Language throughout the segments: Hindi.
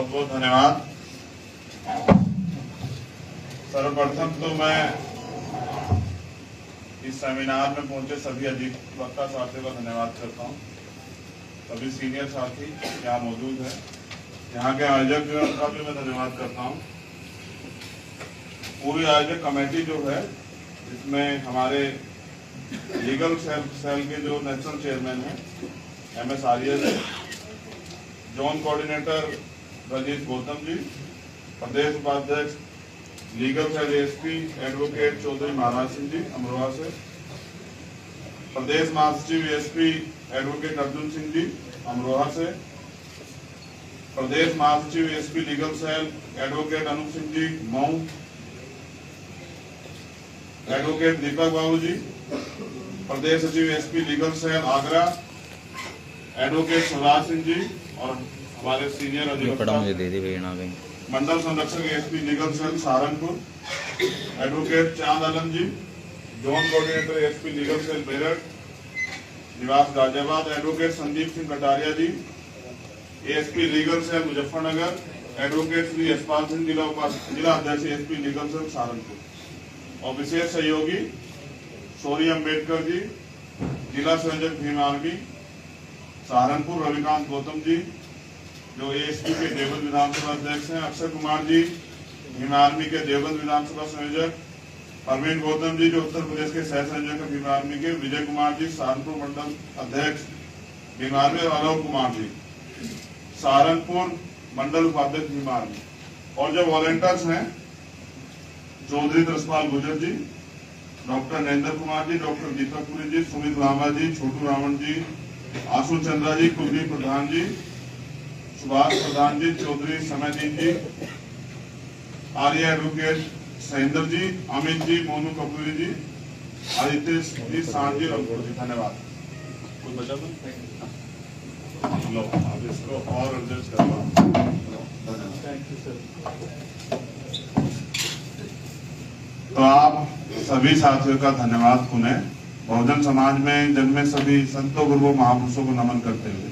बहुत बहुत धन्यवाद। सर्वप्रथम तो मैं इस सेमिनार में पहुंचे सभी अधिवक्ता साथियों का धन्यवाद करता हूं। सभी सीनियर साथी यहाँ मौजूद हैं। यहाँ के आयोजक का भी मैं धन्यवाद करता हूं। पूरी आयोजक कमेटी जो है, इसमें हमारे लीगल सेल के जो नेशनल चेयरमैन हैं MS Arya ji, zone coordinator Rajit Gautam ji, प्रदेश उपाध्यक्ष legal cell ASP advocate Chaudhary Maharaj Singh ji Amroha से, प्रदेश महासचिव ASP एडवोकेट अर्जुन सिंह जी अमरोहा से, प्रदेश महासचिव ASP legal cell advocate Anup Singh ji Mau, advocate Deepak Babu ji, प्रदेश सचिव ASP legal cell Agra advocate Shivraj Singh ji, और हमारे सीनियर अधिवक्ता मंडल संरक्षक ASP legal cell Saharanpur advocate Chand Alam ji, zone coordinator ASP legal cell Meerut निवास Ghaziabad advocate Sandeep Singh Kataria ji, ASP legal cell Muzaffarnagar advocate Shri Yashpal Singh जिला अध्यक्ष ASP लीगल सेल सहारनपुर, और विशेष सहयोगी सोरी अम्बेडकर जी, जिला संयोजक भीम आर्मी सहारनपुर रविकांत गौतम जी, जो ASP के देवबंद विधानसभा अध्यक्ष हैं, अक्षय कुमार जी भीम आर्मी के देवबंद विधानसभा संयोजक, परवीन गौतम जी जो उत्तर प्रदेश के सह संयोजक है भीम आर्मी के, विजय कुमार जी सहारनपुर मंडल अध्यक्ष भीम आर्मी, और अलोक कुमार जी सहारनपुर मंडल उपाध्यक्ष भीम आर्मी, और जो वॉलेंटियर्स हैं चौधरी तरसपाल गुजर जी, डॉक्टर नरेंद्र कुमार जी, डॉक्टर दीपक पुरी जी, सुमित लांबा जी, छोटू रावण जी, आशु चंद्रा जी, कुलदीप प्रधान जी, सुभाष प्रधान जी, चौधरी समयदीन जी, आर्य एडवोकेट सहेंद्र जी, अमित जी, मोनू कपूरी जी, आदित्य जी, सांझ जी, धन्यवाद। कुछ बचा लो, आप इसको और एडजस्ट करवा। तो आप सभी साथियों का धन्यवाद पुनः। बहुजन समाज में जन्मे सभी संतों गुरुओं महापुरुषों को नमन करते हुए,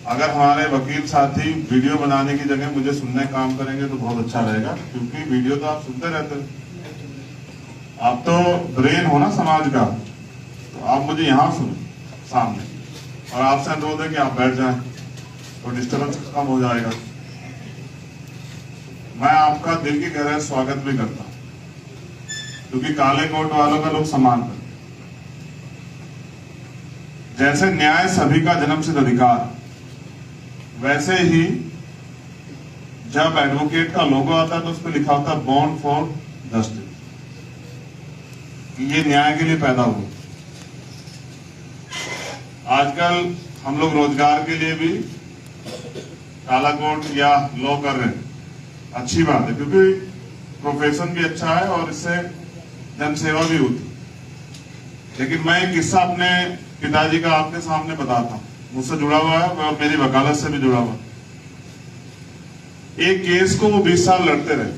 अगर हमारे वकील साथी वीडियो बनाने की जगह मुझे सुनने काम करेंगे तो बहुत अच्छा रहेगा, क्योंकि वीडियो तो आप सुनते रहते हैं। आप तो ब्रेन हो ना समाज का, तो आप मुझे यहाँ सुने सामने, और आपसे अनुरोध है कि आप बैठ जाएं तो डिस्टर्बेंस कम हो जाएगा। मैं आपका दिल की गहराई स्वागत भी करता हूं, क्योंकि काले कोट वालों का लोग सम्मान करते। जैसे न्याय सभी का जन्मसिद्ध अधिकार, वैसे ही जब एडवोकेट का लोगो आता है तो उस पर लिखा होता है बॉर्न फॉर जस्टिस, ये न्याय के लिए पैदा हुआ। आजकल हम लोग रोजगार के लिए भी काला कोट या लॉ कर रहे हैं, अच्छी बात है, क्योंकि प्रोफेशन भी अच्छा है और इससे जनसेवा भी होती। लेकिन मैं एक किस्सा अपने पिताजी का आपके सामने बताता हूं, मुझसे जुड़ा हुआ है और मेरी वकालत से भी जुड़ा हुआ। एक केस को वो 20 साल लड़ते रहे।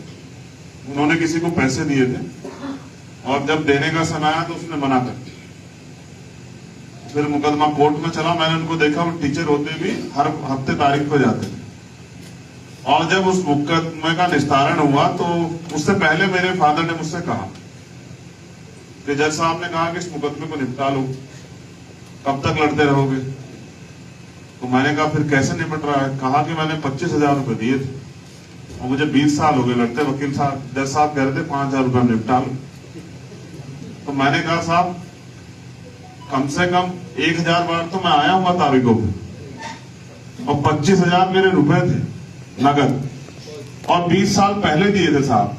उन्होंने किसी को पैसे दिए थे और जब देने का समय आया तो उसने मना कर दिया। फिर मुकदमा कोर्ट में चला। मैंने उनको देखा, वो टीचर होते भी हर हफ्ते तारीख को जाते थे, और जब उस मुकदमे का निस्तारण हुआ तो उससे पहले मेरे फादर ने मुझसे कहा कि जज साहब ने कहा कि इस मुकदमे को निपटा लो, कब तक लड़ते रहोगे? तो मैंने कहा फिर कैसे निपट रहा है? कहा कि मैंने 25,000 रुपए दिए थे और मुझे 20 साल हो गए लड़ते। वकील साहब, जज साहब कह रहे थे 5,000 रुपए निपटा लो। तो मैंने कहा साहब कम से कम 1,000 बार तो मैं आया हुआ तारीखों पे, और 25,000 मेरे रुपए थे नगद, और 20 साल पहले दिए थे साहब,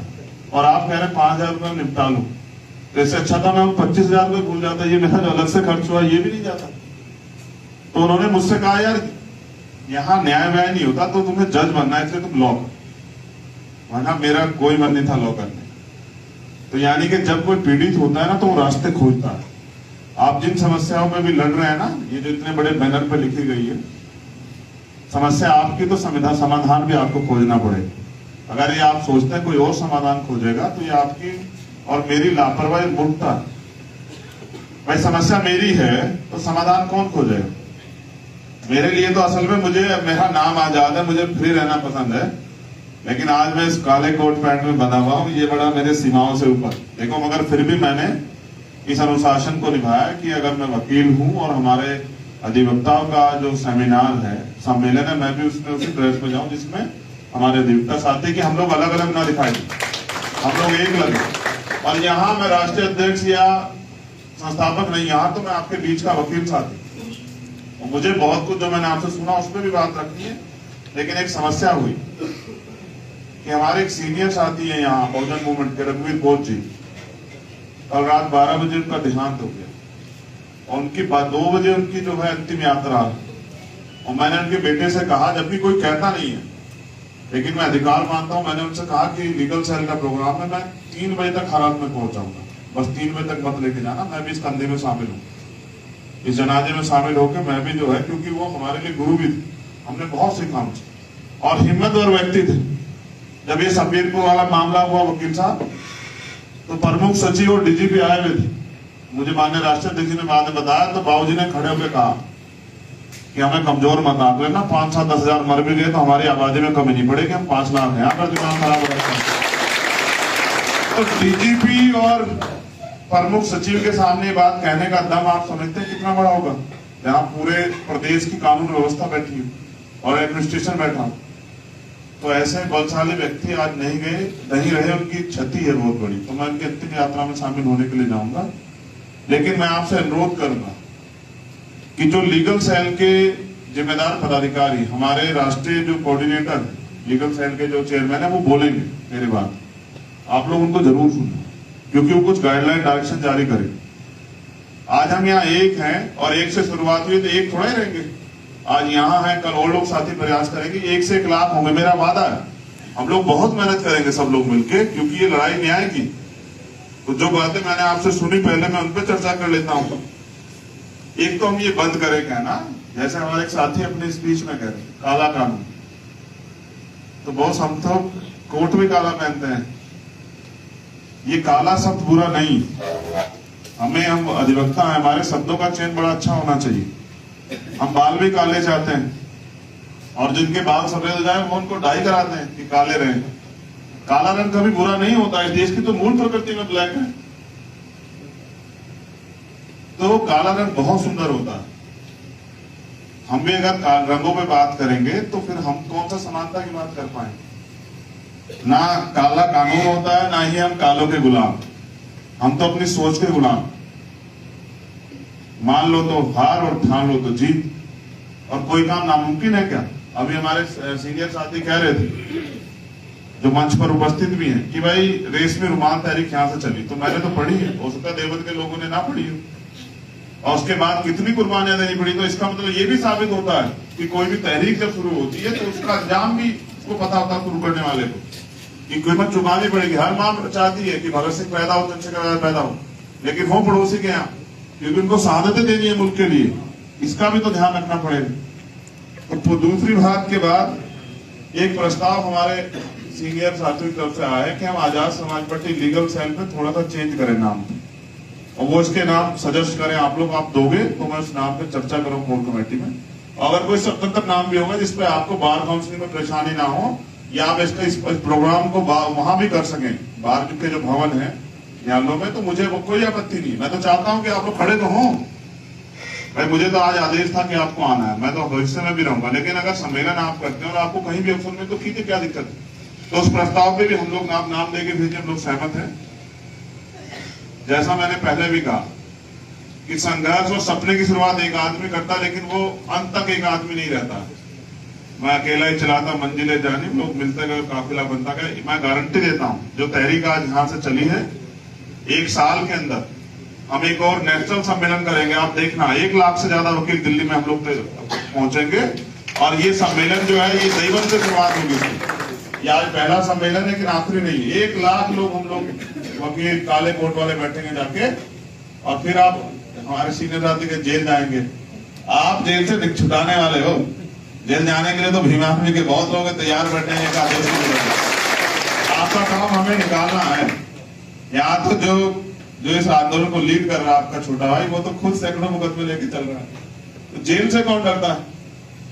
और आप कह रहे 5,000 रुपए निपटा लो। तो इससे अच्छा था मैं 25,000 रुपए भूल जाता, ये मेरा जो अलग से खर्च हुआ ये भी नहीं जाता। तो उन्होंने मुझसे कहा यार यहाँ न्याय व्याय नहीं होता, तो तुम्हें जज बनना है, इसलिए तुम लॉ करो। वरना मेरा कोई मन नहीं था लॉ करने। तो यानी कि जब कोई पीड़ित होता है ना तो वो रास्ते खोजता है। आप जिन समस्याओं में भी लड़ रहे हैं ना, ये जो इतने बड़े बैनर पे लिखी गई है समस्या आपकी, तो समाधान भी आपको खोजना पड़ेगा। अगर ये आप सोचते हैं कोई और समाधान खोजेगा तो ये आपकी और मेरी लापरवाही मूर्खता है। भाई समस्या मेरी है तो समाधान कौन खोजेगा? मेरे लिए तो असल में मुझे मेरा नाम आजाद है, मुझे फ्री रहना पसंद है, लेकिन आज मैं इस काले कोट पैंट में बना हुआ हूँ, ये बड़ा मेरे सीमाओं से ऊपर देखो, मगर फिर भी मैंने इस अनुशासन को निभाया कि अगर मैं वकील हूँ और हमारे अधिवक्ताओं का जो सेमिनार है, सम्मेलन है, मैं भी उसमें उसी ड्रेस में जाऊं जिसमें हमारे अधिवक्ता साथी कि हम लोग अलग अलग ना दिखाई दें, हम लोग एक लगे। और यहाँ मैं राष्ट्रीय अध्यक्ष या संस्थापक नहीं, यहाँ तो मैं आपके बीच का वकील साथी। और मुझे बहुत कुछ जो मैंने आपसे सुना उस पर भी बात रखनी है, लेकिन एक समस्या हुई कि हमारे एक सीनियर साथी है यहाँ बहुजन मूवमेंट के, रघुवीर बोध जी, कल रात 12 बजे उनका देहांत हो गया और उनकी 2 बजे उनकी जो है अंतिम यात्रा। और मैंने उनके बेटे से कहा, जबकि कोई कहता नहीं है लेकिन मैं अधिकार मानता हूं, मैंने उनसे कहा कि लीगल सेल का प्रोग्राम है, मैं 3 बजे तक हालात में पहुंचाऊंगा, बस 3 बजे तक मत लेके जाना, मैं भी इस कंधे में शामिल हूँ, इस जनाजे में शामिल होकर मैं भी जो है, क्योंकि वो हमारे लिए गुरु भी थे, हमने बहुत सीखा उनसे और हिम्मतवर व्यक्ति थे। जब ये सफीरपुर वाला मामला हुआ वकील साहब, तो प्रमुख सचिव और डीजीपी आए हुए थे, मुझे माननीय राष्ट्रीय अध्यक्ष ने बाद में बताया, तो बाबूजी ने खड़े होकर कहा कि हमें कमजोर मत आंक लेना, 5-7-10 हजार मर भी गए तो हमारी आबादी में कमी नहीं पड़ेगी, हम 5 लाख हैं, अगर दिमाग खराब हो रहा है। तो डीजीपी और प्रमुख सचिव के सामने ये बात कहने का दम आप समझते हैं कितना बड़ा होगा, जहां पूरे प्रदेश की कानून व्यवस्था बैठी है और एडमिनिस्ट्रेशन बैठा। तो ऐसे बलशाली व्यक्ति आज नहीं गए, नहीं रहे, उनकी क्षति है बहुत बड़ी। तो मैं उनकी अंतिम यात्रा में शामिल होने के लिए जाऊंगा, लेकिन मैं आपसे अनुरोध करूंगा कि जो लीगल सेल के जिम्मेदार पदाधिकारी, हमारे राष्ट्रीय जो कोऑर्डिनेटर लीगल सेल के जो चेयरमैन है, वो बोलेंगे मेरी बात, आप लोग उनको जरूर सुनना, क्योंकि वो कुछ गाइडलाइन डायरेक्शन जारी करेंगे। आज हम यहाँ एक हैं और एक से शुरुआत हुई, तो एक थोड़ा ही रहेंगे। आज यहाँ है, कल और लोग साथी प्रयास करेंगे, 1 से 1 लाख होंगे, मेरा वादा है। हम लोग बहुत मेहनत करेंगे सब लोग मिलके, क्योंकि ये लड़ाई न्याय की। तो जो बातें मैंने आपसे सुनी पहले, मैं उन पर चर्चा कर लेता हूँ। एक तो हम ये बंद करें कहना, जैसे हमारे एक साथी अपने स्पीच में कह रहे काला कानून, तो बहुत हम तो कोट भी काला पहनते हैं, ये काला शब्द बुरा नहीं, हमें, हम अधिवक्ता हैं, हमारे शब्दों का चयन बड़ा अच्छा होना चाहिए। हम बाल भी काले चाहते हैं, और जिनके बाल सफेद हो जाए वो उनको डाई कराते हैं कि काले रहे। काला रंग कभी बुरा नहीं होता, इस देश की तो मूल प्रकृति में ब्लैक है, तो काला रंग बहुत सुंदर होता है। हम भी अगर रंगों पे बात करेंगे तो फिर हम कौन सा समानता की बात कर पाएंगे। ना काला कानून होता है, ना ही हम कालों के गुलाम, हम तो अपनी सोच के गुलाम। मान लो तो हार और ठान लो तो जीत, और कोई काम नामुमकिन है क्या। अभी हमारे सीनियर साथी कह रहे थे, जो मंच पर उपस्थित भी हैं, कि भाई रेशमी रुमाल तहरीक यहां से चली, तो मैंने तो पढ़ी है, हो सकता है देवत के लोगों ने ना पढ़ी हो, और उसके बाद कितनी कुर्बानियां देनी पड़ी। तो इसका मतलब ये भी साबित होता है कि कोई भी तहरीक जब शुरू होती है तो उसका अंजाम भी उसको पता होता है शुरू करने वाले को, कि कीमत चुकानी पड़ेगी। हर मां चाहती है कि भगत सिंह पैदा हो, चंद्रशेखर पैदा हो, लेकिन हो पड़ोसी के यहाँ, क्योंकि उनको शहादतें देनी है मुल्क के लिए, इसका भी तो ध्यान रखना पड़ेगा। तो दूसरी बात के बाद एक प्रस्ताव हमारे सीनियर साथियों की तरफ से आया है कि हम Azad Samaj party legal cell पे थोड़ा सा चेंज करें नाम, और वो इसके नाम सजेस्ट करें आप लोग, आप दोगे तो मैं उस नाम पे चर्चा करूँ कोर कमेटी में। अगर कोई स्वतंत्र नाम भी होगा जिसपे आपको बार काउंसिल में परेशानी ना हो, या आप इसका इस प्रोग्राम को वहां भी कर सकें, बार के जो भवन है न्यायालयों में, तो मुझे कोई आपत्ति नहीं। मैं तो चाहता हूं कि आप लोग खड़े तो हों भाई, मुझे तो आज आदेश था कि आपको आना है, मैं तो भविष्य में भी रहूंगा, लेकिन अगर सम्मेलन आप करते हैं और आपको कहीं भी अवसर में, तो ठीक है, क्या दिक्कत है। तो उस प्रस्ताव पे भी हम लोग नाम देके भेजे, हम लोग सहमत हैं। जैसा मैंने पहले भी कहा कि संघर्ष और सपने की शुरुआत एक आदमी करता, लेकिन वो अंत तक एक आदमी नहीं रहता। मैं अकेला ही चलाता मंजिले जानी, लोग मिलते गए, काफिला बनता गया। मैं गारंटी देता हूं, जो तहरीक आज यहां से चली है, 1 साल के अंदर हम एक और नेशनल सम्मेलन करेंगे। आप देखना, 1 लाख से ज्यादा वकील दिल्ली में हम लोग पहुंचेंगे, और ये सम्मेलन जो है, ये देवबंद से शुरुआत होगी। ये आज पहला सम्मेलन है, लेकिन आखिरी नहीं है। 1 लाख लोग हम लोग वकील काले कोट वाले बैठेंगे जाके, और फिर आप हमारे सीनियर साथी के जेल जाएंगे। आप जेल से छुटाने वाले हो, जेल जाने के लिए तो भीमाफी के बहुत लोग तैयार बैठे हैं, एक आदेश आपका काम हमें निकालना है। यहाँ तो जो इस आंदोलन को लीड कर रहा है आपका छोटा भाई, वो तो खुद सैकड़ों मुकदमे लेके चल रहा है। तो जेल से कौन डरता है।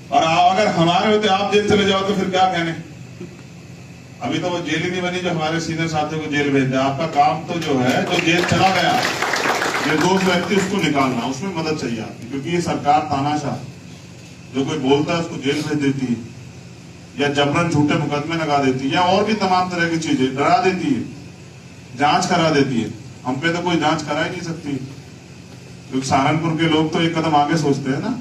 और अगर हमारे होते आप जेल चले जाओ तो फिर क्या कहने। अभी तो वो जेल ही नहीं बनी जो हमारे सीनियर साथियों को जेल भेज दे। आपका काम तो जो है, जो जेल चला गया निर्दोष व्यक्ति, उसको निकालना, उसमें मदद चाहिए आपकी। क्योंकि ये सरकार तानाशाह, जो कोई बोलता है उसको जेल भेज देती है, या जबरन झूठे मुकदमे लगा देती है, या और भी तमाम तरह की चीजें डरा देती है, जांच करा देती है। हम पे तो कोई जांच करा ही नहीं सकती, क्योंकि सहारनपुर के लोग तो एक कदम आगे सोचते हैं ना।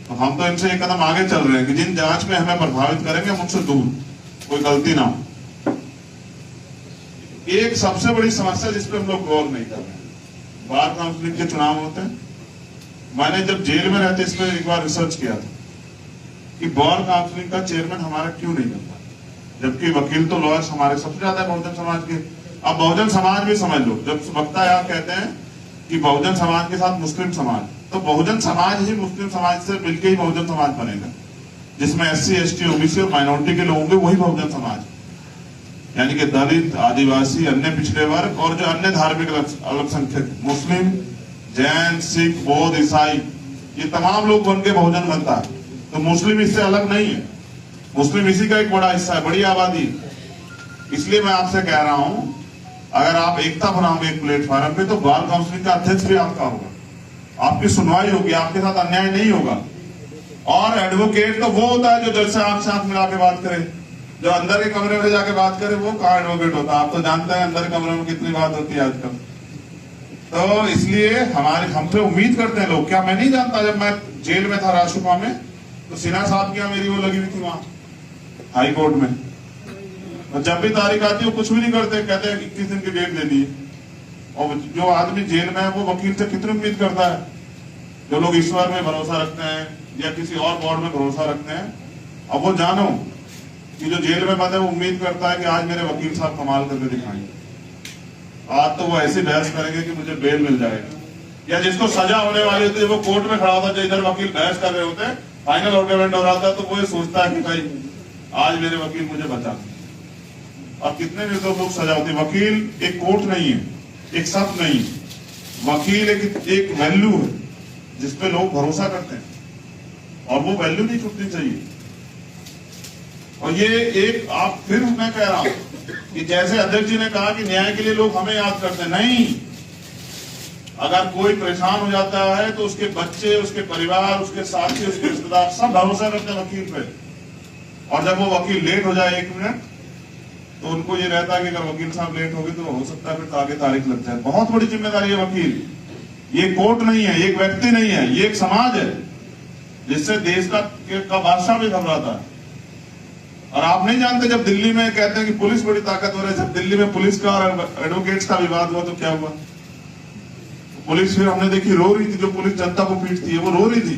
तो हम तो इनसे एक कदम आगे चल रहे हैं कि जिन जांच में हमें प्रभावित करेंगे मुझसे दूर, कोई गलती ना हो। एक सबसे बड़ी समस्या जिस पे हम लोग गौर नहीं कर रहे हैं, बार काउंसिलिंग के चुनाव होते हैं। मैंने जब जेल में रहते इस पर एक बार रिसर्च किया था कि बार काउंसिलिंग का चेयरमैन हमारा क्यों नहीं बनता, जबकि वकील तो लॉयर्स हमारे सबसे ज्यादा बहुजन समाज के। अब बहुजन समाज भी समझ लो, जब वक्ता यहाँ कहते हैं कि बहुजन समाज के साथ मुस्लिम समाज, तो बहुजन समाज ही मुस्लिम समाज से मिलकर ही बहुजन समाज बनेगा, जिसमें SC ST OBC और माइनॉरिटी के लोग होंगे, वही बहुजन समाज। यानी कि दलित, आदिवासी, अन्य पिछड़े वर्ग और जो अन्य धार्मिक अल्पसंख्यक, मुस्लिम, जैन, सिख, बौद्ध, ईसाई, ये तमाम लोग बन के बहुजन बनता है। तो मुस्लिम इससे अलग नहीं है, मुस्लिम इसी का एक बड़ा हिस्सा है, बड़ी आबादी। इसलिए मैं आपसे कह रहा हूं, अगर आप एकता बनाओगे एक प्लेटफॉर्म पे, तो बार काउंसिलिंग का अध्यक्ष भी आपका होगा, आपकी सुनवाई होगी, आपके साथ अन्याय नहीं होगा। और एडवोकेट तो वो होता है जो जज से आंख मिला के बात करे, जो अंदर के कमरे में जाके बात करे, वो कहाँ एडवोकेट होता है। आप तो जानते हैं अंदर के कमरे में कितनी बात होती है आजकल। तो इसलिए हमसे उम्मीद करते हैं लोग। क्या मैं नहीं जानता, जब मैं जेल में था राजसभा में, तो सिन्हा साहब की मेरी वो लगी हुई थी वहां हाई कोर्ट में, और जब भी तारीख आती है वो कुछ भी नहीं करते, कहते हैं 21 दिन की डेट दे दी। और जो आदमी जेल में है वो वकील से कितनी उम्मीद करता है। जो लोग ईश्वर में भरोसा रखते हैं या किसी और गॉड में भरोसा रखते हैं, अब वो जानो कि जो जेल में बंद है वो उम्मीद करता है कि आज मेरे वकील साहब कमाल करके दिखाएंगे, आज तो वो ऐसी बहस करेंगे कि मुझे बेल मिल जाएगी। या जिसको सजा होने वाली होती है वो कोर्ट में खड़ा होता है, जो इधर वकील बहस कर रहे होते हैं, फाइनल आर्गुमेंट हो रहा था, तो वो ये सोचता है कि भाई आज मेरे वकील मुझे बचा। और कितने निर्दोष लोग सजा होती है। वकील एक कोर्ट नहीं है, एक शब्द नहीं, वकील एक वैल्यू है जिसपे लोग भरोसा करते हैं, और वो वैल्यू नहीं छूटनी चाहिए। और ये एक आप फिर मैं कह रहा हूं कि जैसे अध्यक्ष जी ने कहा कि न्याय के लिए लोग हमें याद करते हैं, नहीं, अगर कोई परेशान हो जाता है तो उसके बच्चे, उसके परिवार, उसके साथी, उसके रिश्तेदार सब भरोसा करते हैं वकील पे। और जब वो वकील लेट हो जाए 1 मिनट, तो उनको ये रहता है कि अगर वकील साहब लेट हो गए तो हो सकता है फिर आगे तारीख लग जाए। बहुत बड़ी जिम्मेदारी है वकील। ये कोर्ट नहीं है, ये एक व्यक्ति नहीं है, ये एक समाज है जिससे देश का बादशाह भी घबराता है। और आप नहीं जानते, जब दिल्ली में कहते हैं कि पुलिस बड़ी ताकतवर है, जब दिल्ली में पुलिस का और एडवोकेट्स का विवाद हुआ तो क्या हुआ? पुलिस फिर हमने देखी रो रही थी, जो पुलिस जनता को पीटती है वो रो रही थी,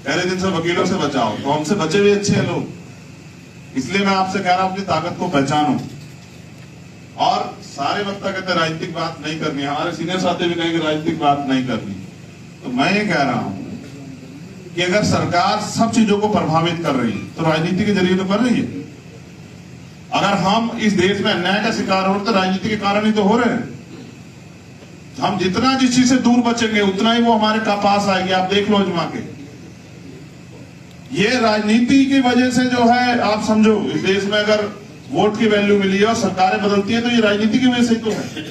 पहले दिन से वकीलों से बचाओ। तो हमसे बचे हुए अच्छे हैं लोग। इसलिए मैं आपसे कह रहा हूं अपनी ताकत को पहचानो। और सारे वक्ता कहते हैं राजनीतिक बात नहीं करनी, हमारे सीनियर साथी भी कहेंगे राजनीतिक बात नहीं करनी। तो मैं ये कह रहा हूं कि अगर सरकार सब चीजों को प्रभावित कर रही है तो राजनीति के जरिए तो कर रही है। अगर हम इस देश में अन्याय का शिकार हो रहे तो राजनीति के कारण ही तो हो रहे हैं। हम जितना जिस चीज से दूर बचेंगे उतना ही वो हमारे पास आएगी। आप देख लो अजमा के, ये राजनीति की वजह से जो है, आप समझो इस देश में अगर वोट की वैल्यू मिली है और सरकारें बदलती है तो ये राजनीति की वजह से तो है।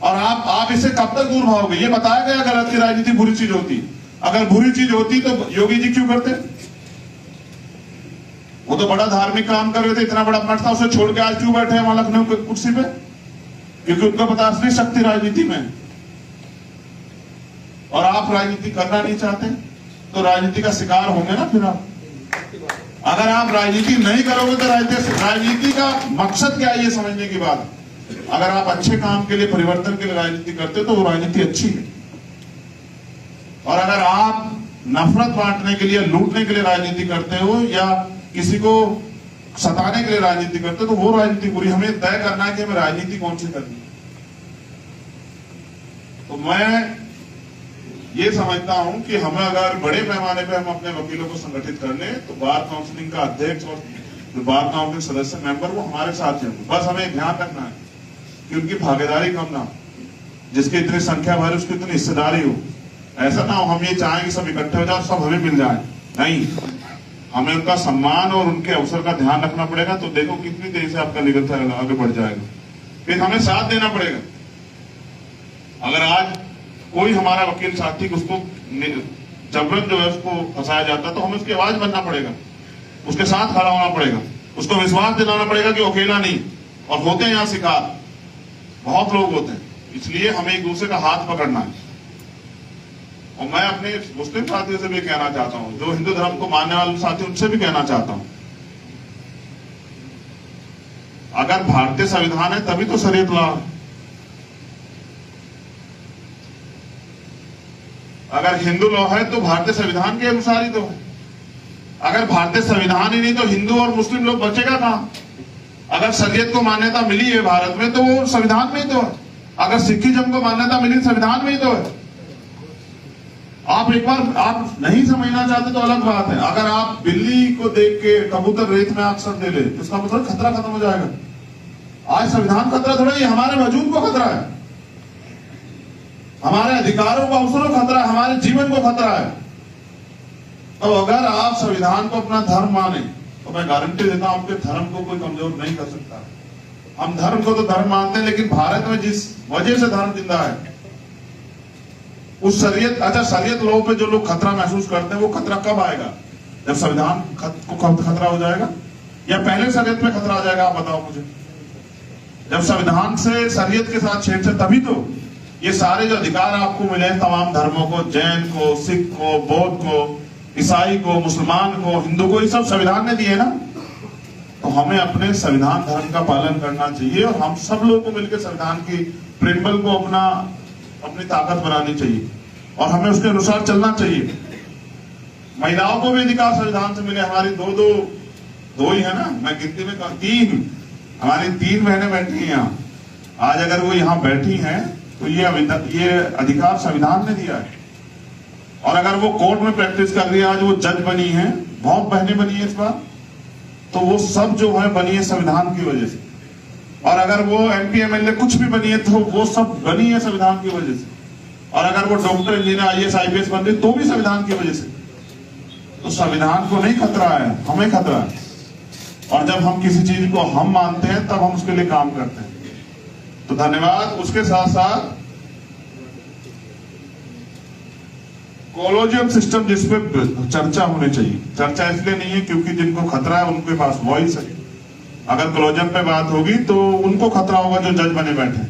और आप इससे कब तक दूर भागोगे? ये बताया गया गलत की राजनीति बुरी चीज होती। अगर बुरी चीज होती तो योगी जी क्यों करते? वो तो बड़ा धार्मिक काम कर रहे थे, इतना बड़ा मठ था, उसे छोड़ के आज क्यों बैठे हैं वहां लखनऊ की कुर्सी पे? क्योंकि उनको पता असली शक्ति राजनीति में। और आप राजनीति करना नहीं चाहते तो राजनीति का शिकार होंगे ना फिर आप। अगर आप राजनीति नहीं करोगे तो राजनीति का मकसद क्या है ये समझने की बात। अगर आप अच्छे काम के लिए, परिवर्तन के लिए राजनीति करते हो तो वो राजनीति अच्छी है। और अगर आप नफरत बांटने के लिए, लूटने के लिए राजनीति करते हो या किसी को सताने के लिए राजनीति करते हो तो वो राजनीति बुरी। हमें तय करना है कि हमें राजनीति कौन सी करनी है। तो मैं ये समझता हूं कि हमें अगर बड़े पैमाने पे हम अपने वकीलों को संगठित कर लें तो बार काउंसिलिंग का अध्यक्ष और जो बार काउंसिलिंग सदस्य मेंबर वो हमारे साथ हैं। बस हमें ध्यान रखना है कि उनकी भागीदारी कम ना हो, जिसकी इतनी संख्या भर उसकी इतनी हिस्सेदारी हो। ऐसा ना हो हम ये चाहें कि सब इकट्ठे हो जाए, सब हमें मिल जाए। नहीं, हमें उनका सम्मान और उनके अवसर का ध्यान रखना पड़ेगा। तो देखो कितनी देर से आपका निरंतर आगे बढ़ जाएगा। फिर हमें साथ देना पड़ेगा। अगर आज कोई हमारा वकील साथी उसको जबरन जो है उसको फंसाया जाता है, तो हमें उसकी आवाज बनना पड़ेगा, उसके साथ खड़ा होना पड़ेगा, उसको विश्वास दिलाना पड़ेगा कि अकेला नहीं। और होते हैं यहाँ शिकार, बहुत लोग होते हैं, इसलिए हमें एक दूसरे का हाथ पकड़ना है। और मैं अपने मुस्लिम साथियों से भी कहना चाहता हूं, जो हिंदू धर्म को मानने वाले साथी, उनसे भी कहना चाहता हूं, अगर भारतीय संविधान है तभी तो शरीयत लॉ। अगर हिंदू लॉ है तो भारतीय संविधान के अनुसार ही तो है। अगर भारतीय संविधान ही नहीं तो हिंदू और मुस्लिम लोग बचेगा कहां? अगर शरीयत को मान्यता मिली है भारत में तो वो संविधान में ही तो है। अगर सिखिज्म को मान्यता मिली संविधान में ही तो है। आप एक बार आप नहीं समझना चाहते तो अलग बात है। अगर आप बिल्ली को देख के कबूतर रेत में अक्सर दे ले तो इसका मतलब खतरा खत्म हो जाएगा। आज संविधान खतरा थोड़ा, ये हमारे वजूद को खतरा है, हमारे अधिकारों को, अवसरों को खतरा है, हमारे जीवन को खतरा है। तो अगर आप संविधान को अपना धर्म माने तो मैं गारंटी देता हूं आपके धर्म को कोई कमजोर नहीं कर सकता। हम धर्म को तो धर्म मानते हैं, लेकिन भारत में जिस वजह से धर्म जिंदा है उस शरीयत, अच्छा शरीयत लॉ पे जो लोग खतरा महसूस करते हैं वो खतरा कब आएगा? जब संविधान को खतरा हो जाएगा या पहले शरीयत पे खतरा आ जाएगा? आप बताओ मुझे। जब संविधान से शरीयत के साथ छेड़छाड़, तभी तो ये सारे जो अधिकार आपको मिले हैं तमाम धर्मों को, जैन को, सिख को, बौद्ध को, ईसाई को, मुसलमान को, हिंदू को, ये सब संविधान ने दिए ना। तो हमें अपने संविधान धर्म का पालन करना चाहिए और हम सब लोगों को मिलकर संविधान की प्रिंसिपल को अपनी ताकत बनानी चाहिए और हमें उसके अनुसार चलना चाहिए। महिलाओं को भी अधिकार संविधान से मिले। हमारी दो ही है ना, मैं गिनती में तीन, हमारी 3 बहनें बैठी हैं यहाँ। आज अगर वो यहाँ बैठी हैं तो ये अधिकार संविधान ने दिया है। और अगर वो कोर्ट में प्रैक्टिस कर रही है, आज वो जज बनी है, बहुत बहनें बनी है इस बार, तो वो सब जो है बनी है संविधान की वजह से। और अगर वो MP MLA कुछ भी बनी है तो वो सब बनी है संविधान की वजह से। और अगर वो डॉक्टर, इंजीनियर, IAS IPS बन रही तो भी संविधान की वजह से। तो संविधान को नहीं खतरा है, हमें खतरा है। और जब हम किसी चीज को हम मानते हैं तब हम उसके लिए काम करते हैं। तो धन्यवाद। उसके साथ साथ कॉलोजियम सिस्टम जिसपे चर्चा होनी चाहिए। चर्चा इसलिए नहीं है क्योंकि जिनको खतरा है उनके पास वॉइस है। अगर कॉलोजियम पे बात होगी तो उनको खतरा होगा जो जज बने बैठे,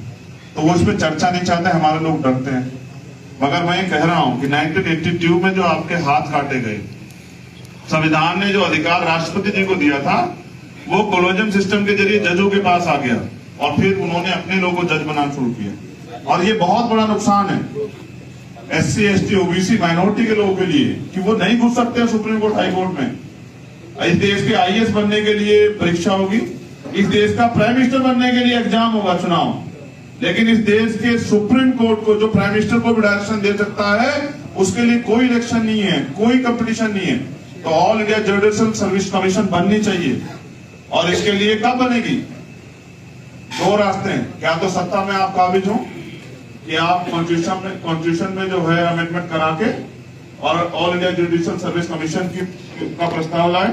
तो वो इस पे चर्चा नहीं चाहते, हमारे लोग डरते हैं। मगर मैं ये कह रहा हूं कि 1982 में जो आपके हाथ काटे गए, संविधान ने जो अधिकार राष्ट्रपति जी को दिया था वो कॉलोजियम सिस्टम के जरिए जजों के पास आ गया और फिर उन्होंने अपने लोगों को जज बनाना शुरू किया। और ये बहुत बड़ा नुकसान है SC ST OBC माइनॉरिटी के लोगों के लिए कि वो नहीं घुस सकते सुप्रीम कोर्ट, हाई कोर्ट में। इस देश के IAS बनने के लिए परीक्षा होगी, इस देश का प्राइम मिनिस्टर बनने के लिए एग्जाम होगा, चुनाव। लेकिन इस देश के सुप्रीम कोर्ट को, जो प्राइम मिनिस्टर को भी डायरेक्शन दे सकता है, उसके लिए कोई इलेक्शन नहीं है, कोई कंपटीशन नहीं है। तो all India judicial service commission बननी चाहिए। और इसके लिए कब बनेगी? 2 रास्ते हैं। क्या तो सत्ता में आप काबिज हो कि आप कॉन्स्टिट्यूशन में जो है अमेंडमेंट करा के और all India judicial service commission का प्रस्ताव लाए,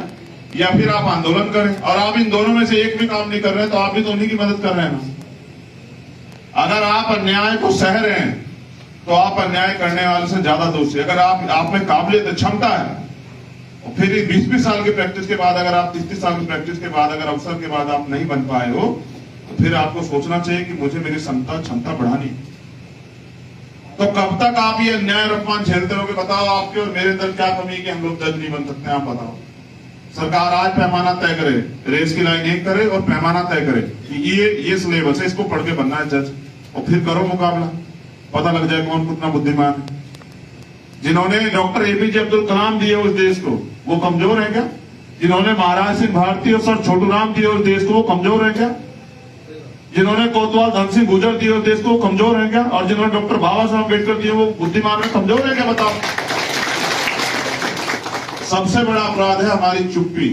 या फिर आप आंदोलन करें। और आप इन दोनों में से एक भी काम नहीं कर रहे हैं तो आप भी तो उन्हीं की मदद कर रहे हैं ना। अगर आप अन्याय को सह रहे हैं तो आप अन्याय करने वाले से ज्यादा दोषी। अगर आप में काबिलियत, क्षमता है, और फिर 20-20 साल की प्रैक्टिस के बाद, अगर आप 30-30 साल की प्रैक्टिस के बाद, अगर अवसर के बाद आप नहीं बन पाए हो, तो फिर आपको सोचना चाहिए कि मुझे मेरी क्षमता बढ़ानी। तो कब तक आप ये अन्याय और अपमान झेलते रहोगे? बताओ आपके और मेरे अंदर क्या कमी है कि हम लोग जज नहीं बन सकते? आप बताओ। सरकार आज पैमाना तय करे, रेस की लाइन एक करे और पैमाना तय करे कि ये सिलेबस है, इसको पढ़ के बनना है जज, और फिर करो मुकाबला, पता लग जाए कौन कितना बुद्धिमान है। जिन्होंने डॉक्टर APJ अब्दुल कलाम दिए उस देश को, वो कमजोर है क्या? जिन्होंने महाराज सिंह भारती और सर छोटू राम दिए उस देश को, वो कमजोर है क्या? जिन्होंने कोतवाल धन सिंह गुर्जर दिए उस देश को, वो कमजोर है क्या? और जिन्होंने डॉक्टर बाबा साहब अम्बेडकर दिए वो बुद्धिमान है, कमजोर है क्या? बताओ। सबसे बड़ा अपराध है हमारी चुप्पी।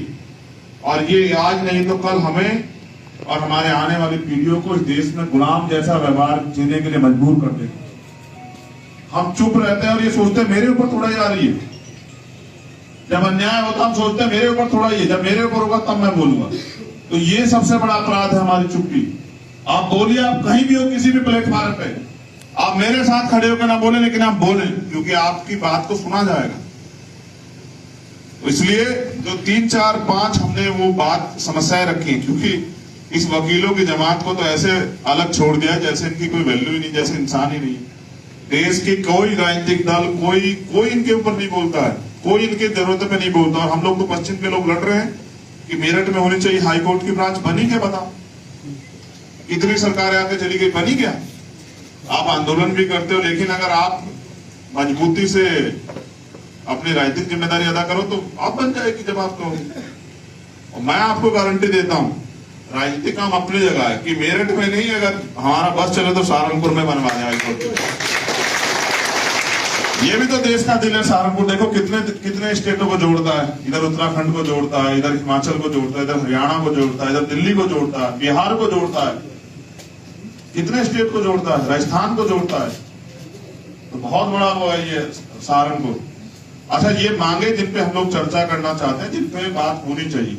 और ये आज नहीं तो कल हमें और हमारे आने वाली पीढ़ियों को इस देश में गुलाम जैसा व्यवहार जीने के लिए मजबूर कर देगा। हम चुप रहते हैं और ये सोचते हैं मेरे ऊपर थोड़ा आ रही है। जब अन्याय होता हम सोचते हैं मेरे ऊपर थोड़ा ही है, जब मेरे ऊपर होगा तब मैं बोलूंगा। तो ये सबसे बड़ा अपराध है हमारी चुप्पी। आप बोलिए, आप कहीं भी हो, किसी भी प्लेटफॉर्म पे आप मेरे साथ खड़े होकर ना बोले, लेकिन आप बोले, क्योंकि आपकी बात को सुना जाएगा। तो इसलिए जो 3, 4, 5 हमने वो बात समस्याएं रखी हैं, क्योंकि इस वकीलों की जमात को तो ऐसे अलग छोड़ दिया जैसे इनकी कोई वैल्यू ही नहीं, जैसे इंसान ही नहीं। देश की कोई राजनीतिक दल, कोई इनके ऊपर नहीं बोलता है, कोई इनकी जरूरत पे नहीं बोलता। और हम लोग तो पश्चिम के लोग लड़ रहे हैं कि मेरठ में होनी चाहिए हाई कोर्ट की ब्रांच। बनी क्या बताओ? इतनी सरकारें आके चली गई, बनी क्या? आप आंदोलन भी करते हो, लेकिन अगर आप मजबूती से अपनी राजनीतिक जिम्मेदारी अदा करो तो आप बन जाएगी जब आप कहो। और मैं आपको गारंटी देता हूं, राजनीतिक काम अपनी जगह है कि मेरठ में नहीं, अगर हमारा बस चले तो सहारनपुर में बनवा जाए हाईकोर्ट। ये भी तो देश का दिल है सहारनपुर। देखो कितने स्टेटों को जोड़ता है, इधर उत्तराखंड को जोड़ता है, इधर हिमाचल को जोड़ता है, इधर हरियाणा को जोड़ता है, इधर दिल्ली को जोड़ता है, बिहार को जोड़ता है, कितने स्टेट को जोड़ता है, राजस्थान को जोड़ता है। तो बहुत बड़ा वो है ये सहारनपुर। अच्छा, ये मांगे जिन पे हम लोग चर्चा करना चाहते हैं, जिन पे बात होनी चाहिए,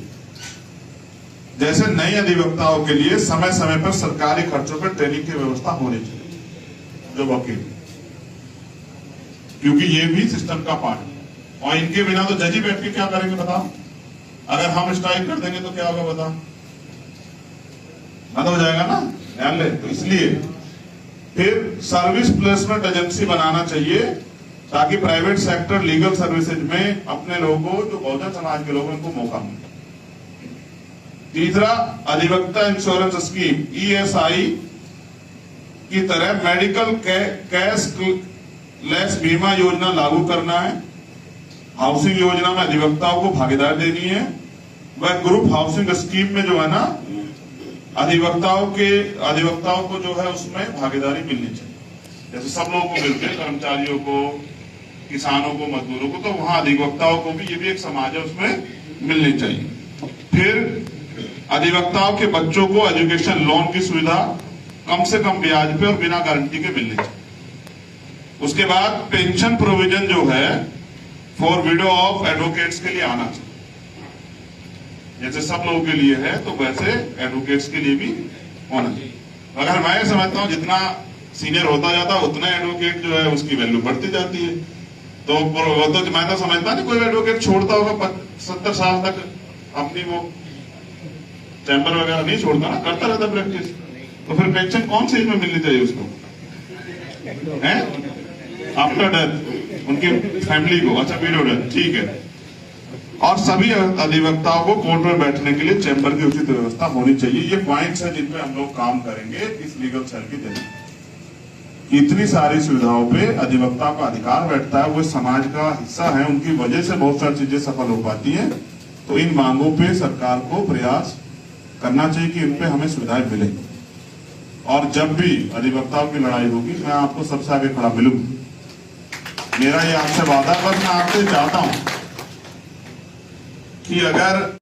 जैसे नए अधिवक्ताओं के लिए समय समय पर सरकारी खर्चों पर ट्रेनिंग की व्यवस्था होनी चाहिए, जो वकील, क्योंकि ये भी सिस्टम का पार्ट है। और इनके बिना तो जज ही बैठ के क्या करेंगे बताओ? अगर हम स्ट्राइक कर देंगे तो क्या होगा बताओ? बंद हो जाएगा ना, ध्यान ले। तो इसलिए फिर सर्विस प्लेसमेंट एजेंसी बनाना चाहिए, ताकि प्राइवेट सेक्टर लीगल सर्विसेज में अपने लोगों को, जो बहुजन समाज के लोगों को मौका मिले। तीसरा, अधिवक्ता इंश्योरेंस स्कीम ESI की तरह मेडिकल कैश लेस बीमा योजना लागू करना है। हाउसिंग योजना में अधिवक्ताओं को भागीदारी देनी है। वह ग्रुप हाउसिंग स्कीम में जो है ना, अधिवक्ताओं को जो है उसमें भागीदारी मिलनी चाहिए। जैसे सब लोगों को मिलते हैं, कर्मचारियों को, किसानों को, मजदूरों को, तो वहां अधिवक्ताओं को भी, ये भी एक समाज है, उसमें मिलनी चाहिए। फिर अधिवक्ताओं के बच्चों को एजुकेशन लोन की सुविधा कम से कम ब्याज पे और बिना गारंटी के मिलनी चाहिए। उसके बाद पेंशन प्रोविजन जो है फॉर विडो ऑफ एडवोकेट्स के लिए आना चाहिए। जैसे सब लोगों के लिए है, तो वैसे एडवोकेट्स के लिए भी होना चाहिए। अगर मैं समझता हूँ जितना सीनियर होता जाता है उतना एडवोकेट जो है उसकी वैल्यू बढ़ती जाती है। तो मैं तो समझता नहीं कोई एडवोकेट छोड़ता होगा 70 साल तक अपनी वो चैम्बर वगैरह नहीं छोड़ता ना, करता रहता प्रैक्टिस। तो फिर पेंशन कौन सी में मिलनी चाहिए उसको? आफ्टर डेथ उनकी फैमिली को, अच्छा विडो डेथ, ठीक है। और सभी अधिवक्ताओं को कोर्ट में बैठने के लिए चैम्बर की उचित व्यवस्था होनी चाहिए। ये पॉइंट्स है जिन पे हम लोग काम करेंगे इस लीगल सेल के जरिए। इतनी सारी सुविधाओं पे अधिवक्ता का अधिकार बैठता है, वो समाज का हिस्सा है, उनकी वजह से बहुत सारी चीजें सफल हो पाती हैं। तो इन मांगों पे सरकार को प्रयास करना चाहिए कि इन पे हमें सुविधाएं मिले। और जब भी अधिवक्ताओं की लड़ाई होगी, मैं आपको सबसे आगे खड़ा मिलूंगा। मेरा ये आपसे वादा, बस मैं आपसे चाहता हूं कि अगर